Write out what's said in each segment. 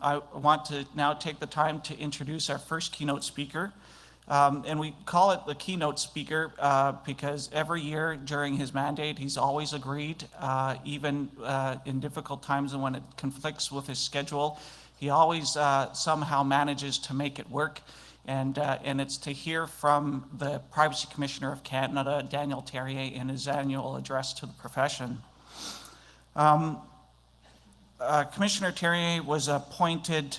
I want to now take the time to introduce our first keynote speaker. And we call it the keynote speaker because every year during his mandate, he's always agreed, even in difficult times and when it conflicts with his schedule, he always somehow manages to make it work. And it's to hear from the Privacy Commissioner of Canada, Daniel Therrien, in his annual address to the profession. Commissioner Therrien was appointed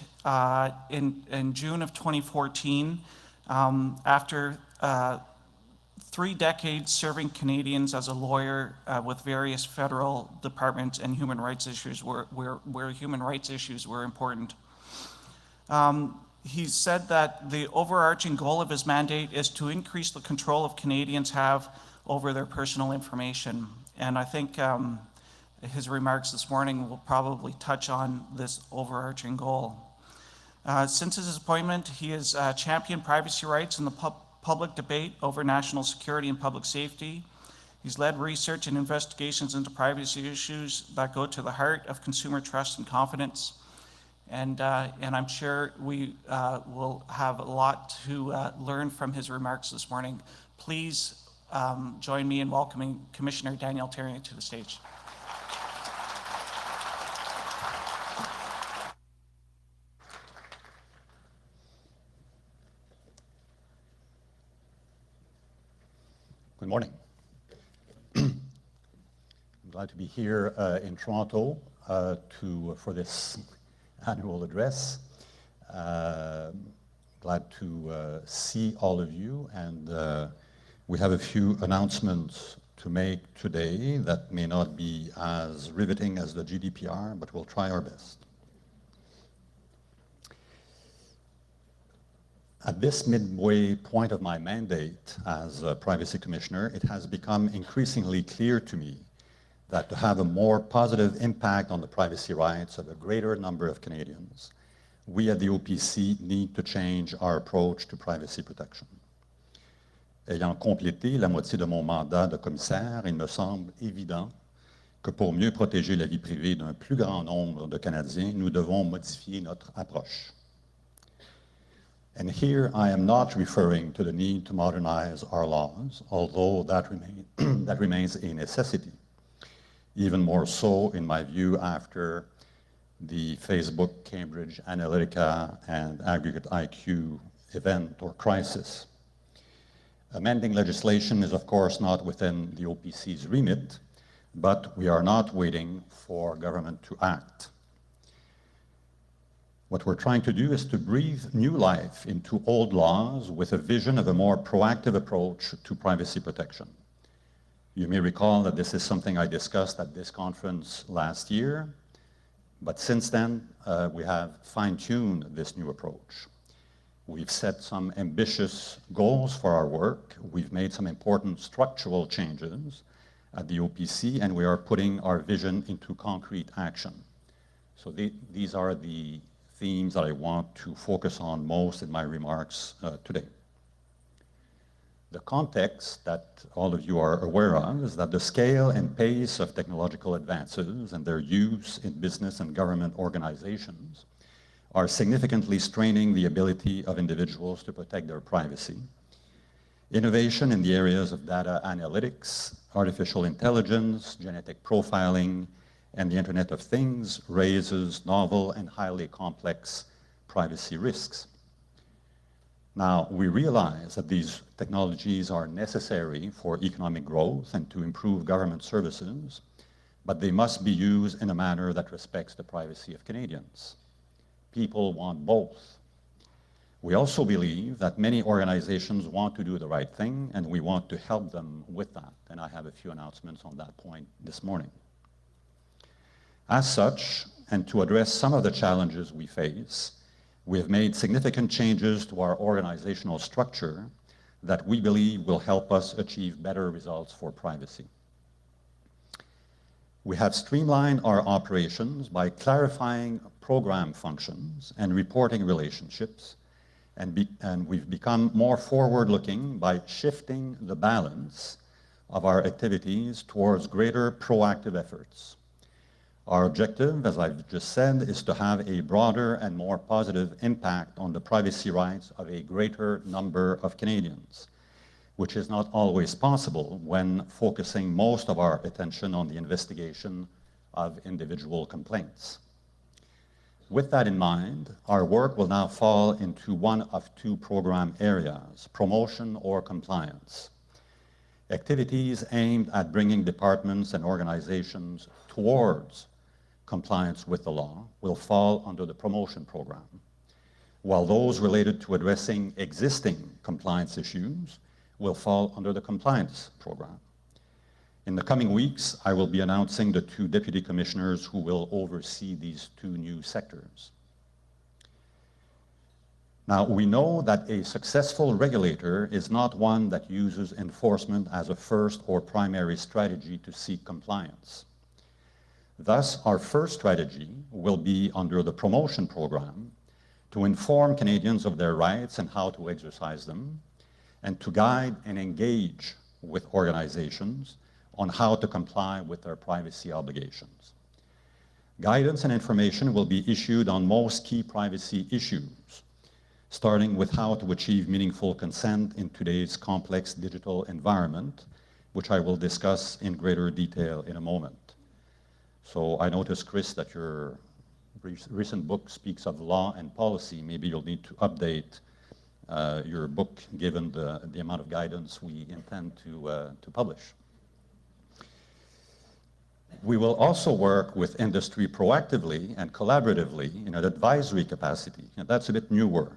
in June of 2014 after 3 decades serving Canadians as a lawyer with various federal departments and human rights issues where human rights issues were important. He said that the overarching goal of his mandate is to increase the control of Canadians have over their personal information. And I think his remarks this morning will probably touch on this overarching goal. Since his appointment, he has championed privacy rights in the public debate over national security and public safety. He's led research and investigations into privacy issues that go to the heart of consumer trust and confidence. And I'm sure we will have a lot to learn from his remarks this morning. Please join me in welcoming Commissioner Daniel Therrien to the stage. Good morning. I'm glad to be here in Toronto for this annual address. Glad to see all of you, and we have a few announcements to make today that may not be as riveting as the GDPR, but we'll try our best. At this midway point of my mandate as a Privacy Commissioner, it has become increasingly clear to me that to have a more positive impact on the privacy rights of a greater number of Canadians, we at the OPC need to change our approach to privacy protection. Ayant complété la moitié de mon mandat de commissaire, il me semble évident que pour mieux protéger la vie privée d'un plus grand nombre de Canadiens, nous devons modifier notre approche. And here I am not referring to the need to modernize our laws, although that remains a necessity. Even more so, in my view, after the Facebook, Cambridge Analytica, and Aggregate IQ event or crisis. Amending legislation is, of course, not within the OPC's remit, but we are not waiting for government to act. What we're trying to do is to breathe new life into old laws with a vision of a more proactive approach to privacy protection. You may recall that this is something I discussed at this conference last year, but since then we have fine-tuned this new approach. We've set some ambitious goals for our work. We've made some important structural changes at the OPC, and we are putting our vision into concrete action. So these are the themes that I want to focus on most in my remarks today. The context that all of you are aware of is that the scale and pace of technological advances and their use in business and government organizations are significantly straining the ability of individuals to protect their privacy. Innovation in the areas of data analytics, artificial intelligence, genetic profiling, and the Internet of Things raises novel and highly complex privacy risks. Now, we realize that these technologies are necessary for economic growth and to improve government services, but they must be used in a manner that respects the privacy of Canadians. People want both. We also believe that many organizations want to do the right thing, and we want to help them with that. And I have a few announcements on that point this morning. As such, and to address some of the challenges we face, we have made significant changes to our organizational structure that we believe will help us achieve better results for privacy. We have streamlined our operations by clarifying program functions and reporting relationships, and we've become more forward-looking by shifting the balance of our activities towards greater proactive efforts. Our objective, as I've just said, is to have a broader and more positive impact on the privacy rights of a greater number of Canadians, which is not always possible when focusing most of our attention on the investigation of individual complaints. With that in mind, our work will now fall into one of two program areas, promotion or compliance. Activities aimed at bringing departments and organizations towards compliance with the law will fall under the promotion program, while those related to addressing existing compliance issues will fall under the compliance program. In the coming weeks, I will be announcing the two deputy commissioners who will oversee these two new sectors. Now, we know that a successful regulator is not one that uses enforcement as a first or primary strategy to seek compliance. Thus, our first strategy will be under the promotion program to inform Canadians of their rights and how to exercise them, and to guide and engage with organizations on how to comply with their privacy obligations. Guidance and information will be issued on most key privacy issues, starting with how to achieve meaningful consent in today's complex digital environment, which I will discuss in greater detail in a moment. So I noticed, Chris, that your recent book speaks of law and policy. Maybe you'll need to update your book given the amount of guidance we intend to publish. We will also work with industry proactively and collaboratively in an advisory capacity, and that's a bit newer,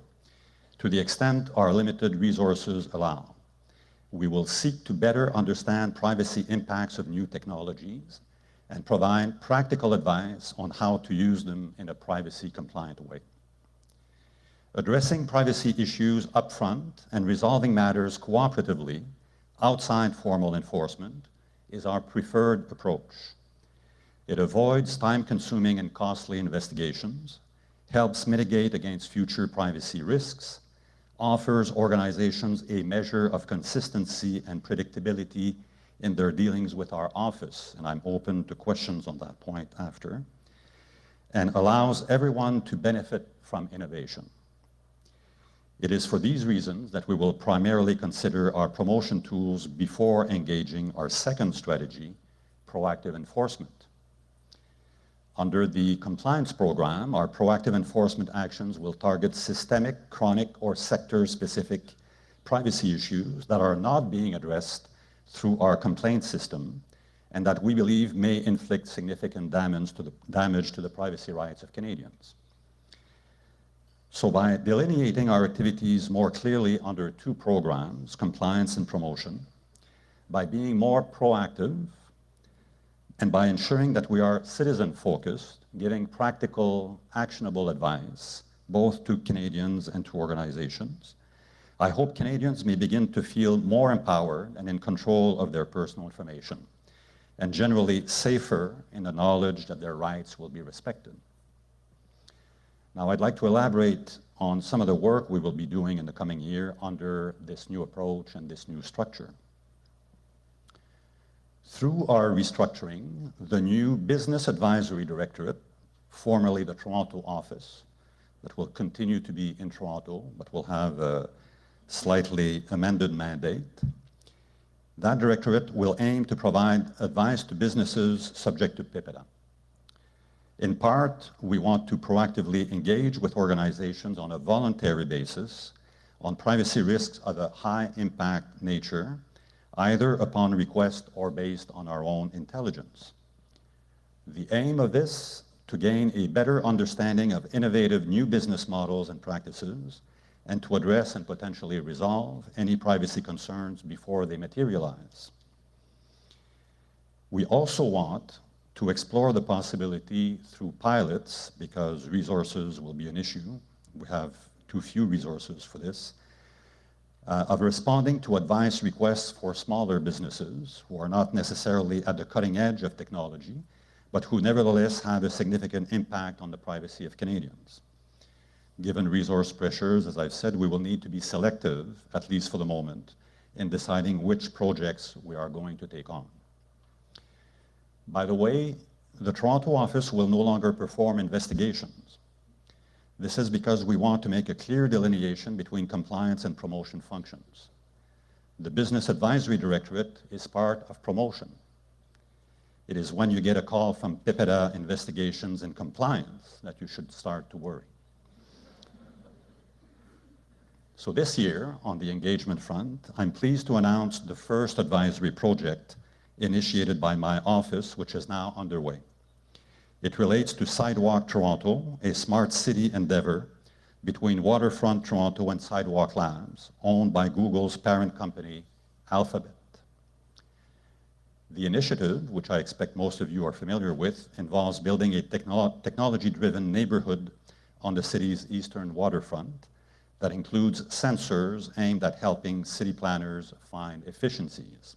to the extent our limited resources allow. We will seek to better understand privacy impacts of new technologies and provide practical advice on how to use them in a privacy-compliant way. Addressing privacy issues upfront and resolving matters cooperatively outside formal enforcement is our preferred approach. It avoids time-consuming and costly investigations, helps mitigate against future privacy risks, offers organizations a measure of consistency and predictability in their dealings with our office, and I'm open to questions on that point after, and allows everyone to benefit from innovation. It is for these reasons that we will primarily consider our promotion tools before engaging our second strategy, proactive enforcement. Under the compliance program, our proactive enforcement actions will target systemic, chronic, or sector-specific privacy issues that are not being addressed through our complaint system and that we believe may inflict significant damage to the privacy rights of Canadians. So by delineating our activities more clearly under two programs, compliance and promotion, by being more proactive, and by ensuring that we are citizen-focused, giving practical, actionable advice, both to Canadians and to organizations, I hope Canadians may begin to feel more empowered and in control of their personal information, and generally safer in the knowledge that their rights will be respected. Now, I'd like to elaborate on some of the work we will be doing in the coming year under this new approach and this new structure. Through our restructuring, the new Business Advisory Directorate, formerly the Toronto office, that will continue to be in Toronto, but will have a slightly amended mandate, that directorate will aim to provide advice to businesses subject to PIPEDA. In part, we want to proactively engage with organizations on a voluntary basis on privacy risks of a high impact nature, either upon request or based on our own intelligence. The aim of this, to gain a better understanding of innovative new business models and practices, and to address and potentially resolve any privacy concerns before they materialize. We also want to explore the possibility through pilots, because resources will be an issue, we have too few resources for this, of responding to advice requests for smaller businesses who are not necessarily at the cutting edge of technology, but who nevertheless have a significant impact on the privacy of Canadians. Given resource pressures, as I've said, we will need to be selective, at least for the moment, in deciding which projects we are going to take on. By the way, the Toronto office will no longer perform investigations. This is because we want to make a clear delineation between compliance and promotion functions. The Business Advisory Directorate is part of promotion. It is when you get a call from PIPEDA Investigations and Compliance that you should start to worry. So this year, on the engagement front, I'm pleased to announce the first advisory project initiated by my office, which is now underway. It relates to Sidewalk Toronto, a smart city endeavor between Waterfront Toronto and Sidewalk Labs, owned by Google's parent company, Alphabet. The initiative, which I expect most of you are familiar with, involves building a technology-driven neighborhood on the city's eastern waterfront that includes sensors aimed at helping city planners find efficiencies.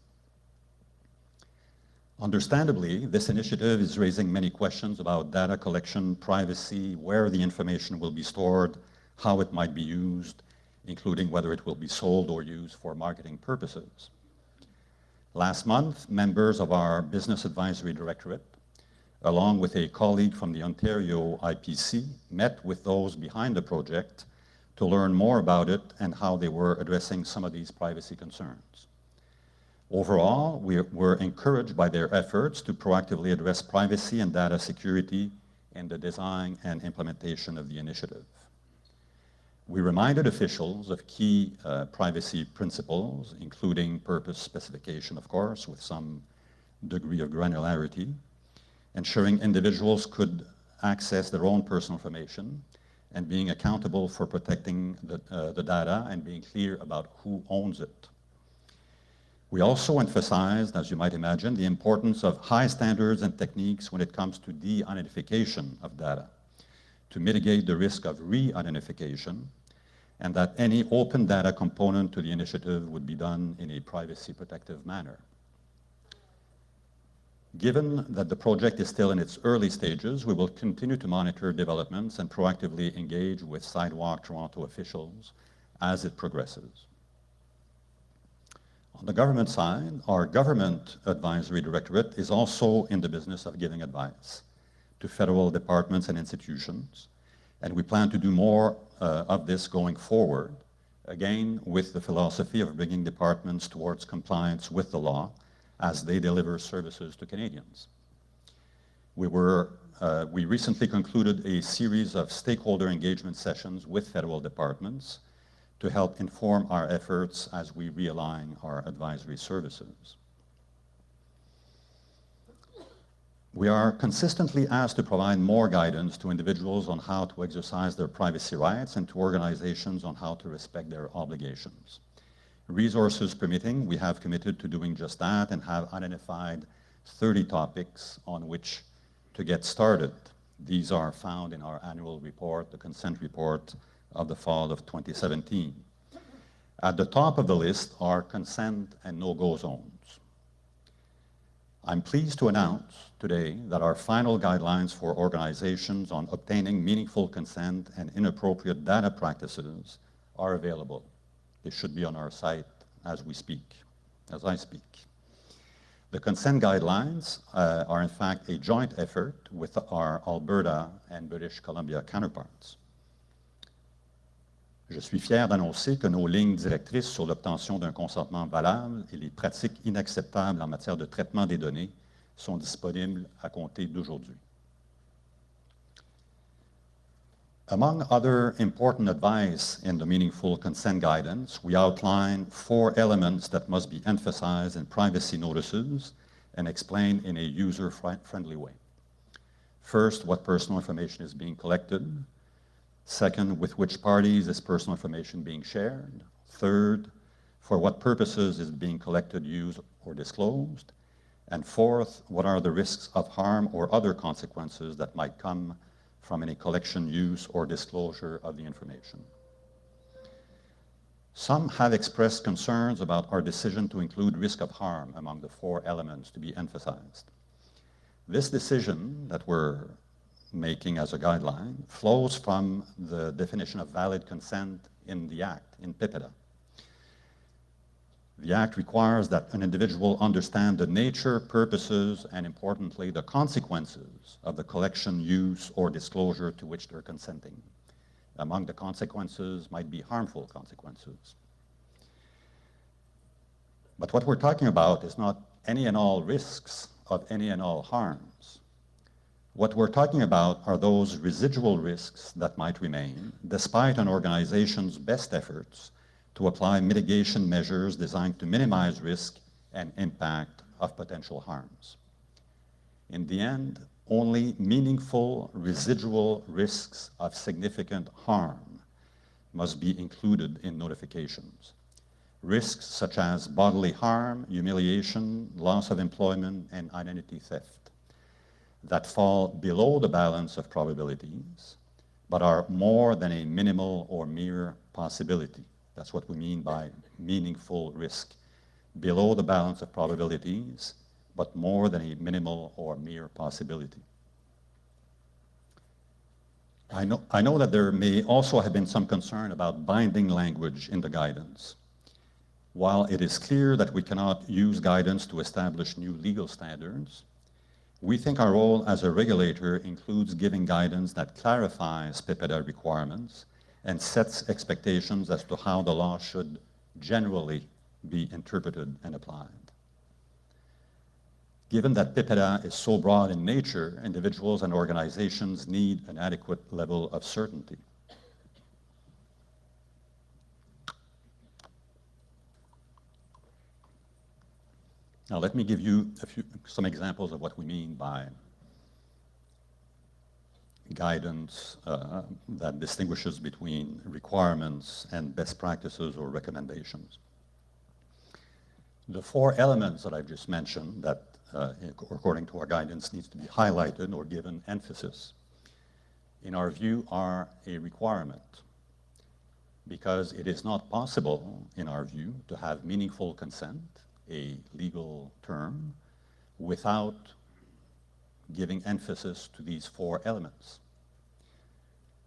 Understandably, this initiative is raising many questions about data collection, privacy, where the information will be stored, how it might be used, including whether it will be sold or used for marketing purposes. Last month, members of our Business Advisory Directorate, along with a colleague from the Ontario IPC, met with those behind the project to learn more about it and how they were addressing some of these privacy concerns. Overall, we were encouraged by their efforts to proactively address privacy and data security in the design and implementation of the initiative. We reminded officials of key privacy principles, including purpose specification, of course, with some degree of granularity, ensuring individuals could access their own personal information, and being accountable for protecting the data and being clear about who owns it. We also emphasized, as you might imagine, the importance of high standards and techniques when it comes to de-identification of data, to mitigate the risk of re-identification, and that any open data component to the initiative would be done in a privacy protective manner. Given that the project is still in its early stages, we will continue to monitor developments and proactively engage with Sidewalk Toronto officials as it progresses. On the government side, our Government Advisory Directorate is also in the business of giving advice to federal departments and institutions, and we plan to do more of this going forward, again with the philosophy of bringing departments towards compliance with the law as they deliver services to Canadians. We recently concluded a series of stakeholder engagement sessions with federal departments to help inform our efforts as we realign our advisory services. We are consistently asked to provide more guidance to individuals on how to exercise their privacy rights and to organizations on how to respect their obligations. Resources permitting, we have committed to doing just that and have identified 30 topics on which to get started. These are found in our annual report, the consent report of the fall of 2017. At the top of the list are consent and no-go zones. I'm pleased to announce today that our final guidelines for organizations on obtaining meaningful consent and inappropriate data practices are available. They should be on our site as we speak, as I speak. The consent guidelines are in fact a joint effort with our Alberta and British Columbia counterparts. Je suis fier d'annoncer que nos lignes directrices sur l'obtention d'un consentement valable et les pratiques inacceptables en matière de traitement des données sont disponibles à compter d'aujourd'hui. Among other important advice in the meaningful consent guidance, we outline 4 elements that must be emphasized in privacy notices and explained in a user-friendly way. First, what personal information is being collected. Second, with which parties is personal information being shared. Third, for what purposes is it being collected, used, or disclosed. And fourth, what are the risks of harm or other consequences that might come from any collection, use, or disclosure of the information. Some have expressed concerns about our decision to include risk of harm among the 4 elements to be emphasized. This decision that we're making as a guideline flows from the definition of valid consent in the Act, in PIPEDA. The Act requires that an individual understand the nature, purposes, and importantly, the consequences of the collection, use, or disclosure to which they're consenting. Among the consequences might be harmful consequences. But what we're talking about is not any and all risks of any and all harms. What we're talking about are those residual risks that might remain despite an organization's best efforts to apply mitigation measures designed to minimize risk and impact of potential harms. In the end, only meaningful residual risks of significant harm must be included in notifications. Risks such as bodily harm, humiliation, loss of employment, and identity theft that fall below the balance of probabilities, but are more than a minimal or mere possibility. That's what we mean by meaningful risk. Below the balance of probabilities, but more than a minimal or mere possibility. I know that there may also have been some concern about binding language in the guidance. While it is clear that we cannot use guidance to establish new legal standards, we think our role as a regulator includes giving guidance that clarifies PIPEDA requirements and sets expectations as to how the law should generally be interpreted and applied. Given that PIPEDA is so broad in nature, individuals and organizations need an adequate level of certainty. Now let me give you some examples of what we mean by guidance that distinguishes between requirements and best practices or recommendations. The four elements that I've just mentioned that, according to our guidance, needs to be highlighted or given emphasis, in our view, are a requirement because it is not possible, in our view, to have meaningful consent, a legal term, without giving emphasis to these four elements.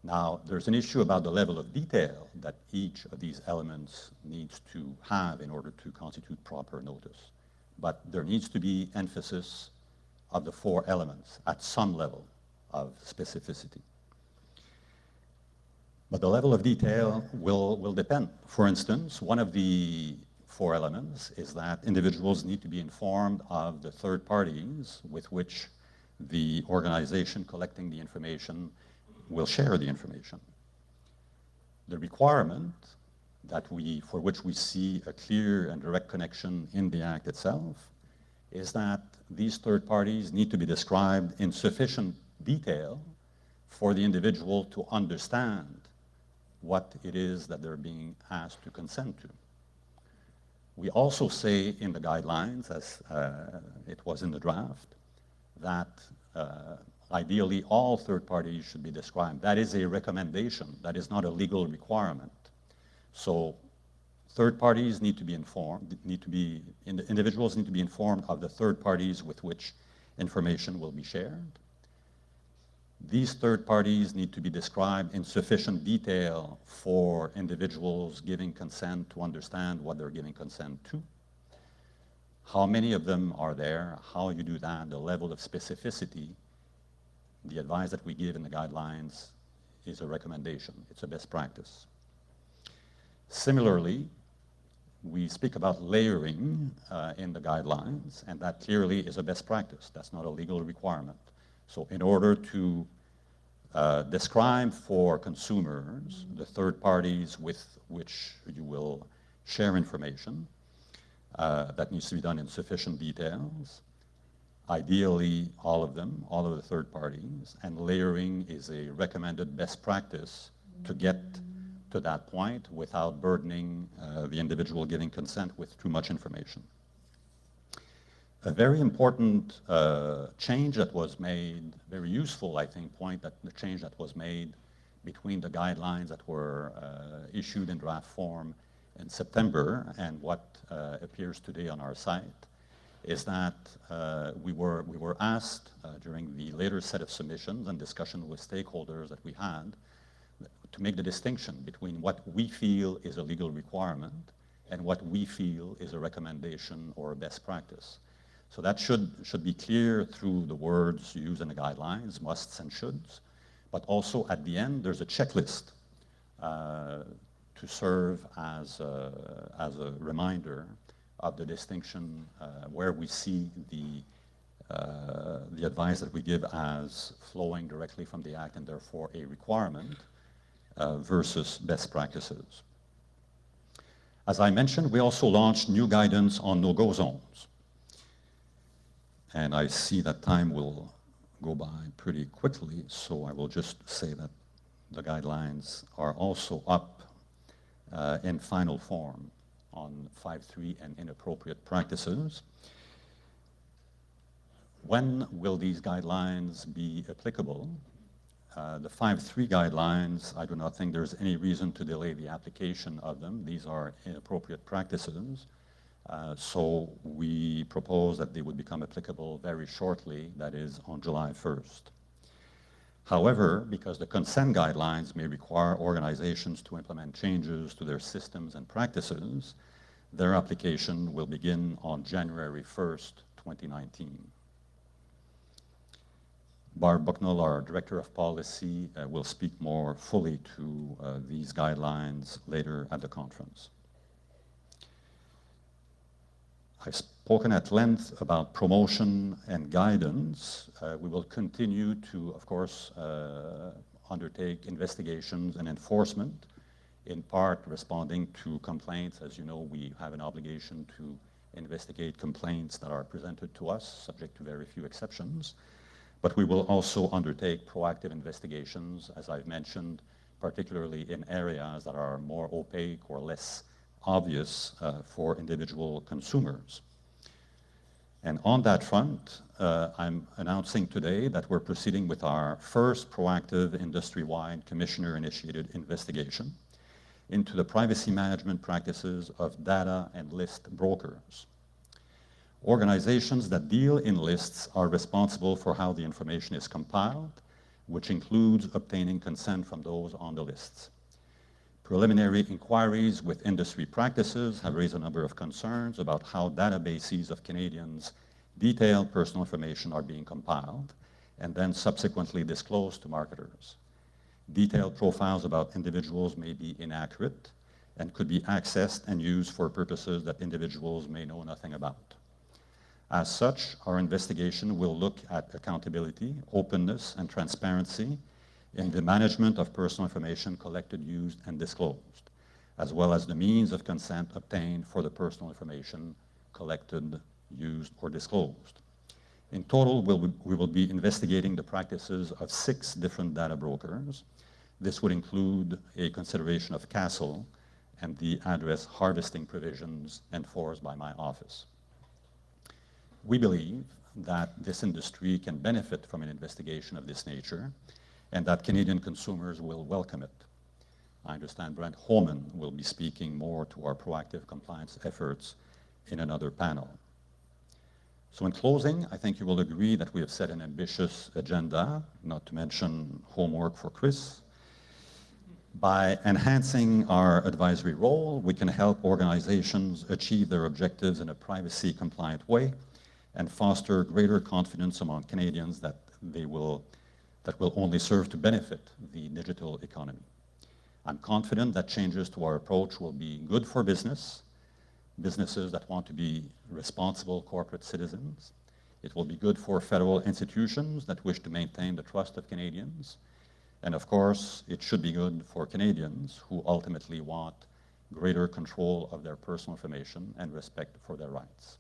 Now, there's an issue about the level of detail that each of these elements needs to have in order to constitute proper notice. But there needs to be emphasis of the four elements at some level of specificity. But the level of detail will depend. For instance, one of the four elements is that individuals need to be informed of the third parties with which the organization collecting the information will share the information. The requirement for which we see a clear and direct connection in the Act itself is that these third parties need to be described in sufficient detail for the individual to understand what it is that they're being asked to consent to. We also say in the guidelines, as it was in the draft, that ideally all third parties should be described. That is a recommendation. That is not a legal requirement. So third parties need to be informed, individuals need to be informed of the third parties with which information will be shared. These third parties need to be described in sufficient detail for individuals giving consent to understand what they're giving consent to. How many of them are there, how you do that, the level of specificity. The advice that we give in the guidelines is a recommendation. It's a best practice. Similarly, we speak about layering in the guidelines, and that clearly is a best practice. That's not a legal requirement. So in order to describe for consumers the third parties with which you will share information, that needs to be done in sufficient details. Ideally, all of them, all of the third parties, and layering is a recommended best practice to get to that point without burdening the individual giving consent with too much information. A very important change that was made, very useful, I think, the change that was made between the guidelines that were issued in draft form in September and what appears today on our site, is that we were asked during the later set of submissions and discussion with stakeholders that we had to make the distinction between what we feel is a legal requirement and what we feel is a recommendation or a best practice. So that should be clear through the words used in the guidelines, musts and shoulds, but also at the end there's a checklist to serve as a reminder of the distinction where we see the advice that we give as flowing directly from the Act and therefore a requirement versus best practices. As I mentioned, we also launched new guidance on no-go zones. And I see that time will go by pretty quickly, so I will just say that the guidelines are also up in final form on 5.3 and inappropriate practices. When will these guidelines be applicable? The 5.3 guidelines, I do not think there's any reason to delay the application of them. These are inappropriate practices. So we propose that they would become applicable very shortly, that is on July 1st. However, because the consent guidelines may require organizations to implement changes to their systems and practices, their application will begin on January 1st, 2019. Barb Bucknell, our Director of Policy, will speak more fully to these guidelines later at the conference. I've spoken at length about promotion and guidance. We will continue to, of course, undertake investigations and enforcement, in part responding to complaints. As you know, we have an obligation to investigate complaints that are presented to us, subject to very few exceptions. But we will also undertake proactive investigations, as I've mentioned, particularly in areas that are more opaque or less obvious for individual consumers. And on that front, I'm announcing today that we're proceeding with our first proactive industry-wide commissioner-initiated investigation into the privacy management practices of data and list brokers. Organizations that deal in lists are responsible for how the information is compiled, which includes obtaining consent from those on the lists. Preliminary inquiries with industry practices have raised a number of concerns about how databases of Canadians' detailed personal information are being compiled and then subsequently disclosed to marketers. Detailed profiles about individuals may be inaccurate and could be accessed and used for purposes that individuals may know nothing about. As such, our investigation will look at accountability, openness, and transparency in the management of personal information collected, used, and disclosed, as well as the means of consent obtained for the personal information collected, used, or disclosed. In total, we will be investigating the practices of 6 different data brokers. This would include a consideration of CASL and the address harvesting provisions enforced by my office. We believe that this industry can benefit from an investigation of this nature and that Canadian consumers will welcome it. I understand Brent Holman will be speaking more to our proactive compliance efforts in another panel. So in closing, I think you will agree that we have set an ambitious agenda, not to mention homework for Chris. By enhancing our advisory role, we can help organizations achieve their objectives in a privacy-compliant way and foster greater confidence among Canadians that will only serve to benefit the digital economy. I'm confident that changes to our approach will be good for businesses that want to be responsible corporate citizens. It will be good for federal institutions that wish to maintain the trust of Canadians. And of course, it should be good for Canadians who ultimately want greater control of their personal information and respect for their rights.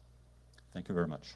Thank you very much.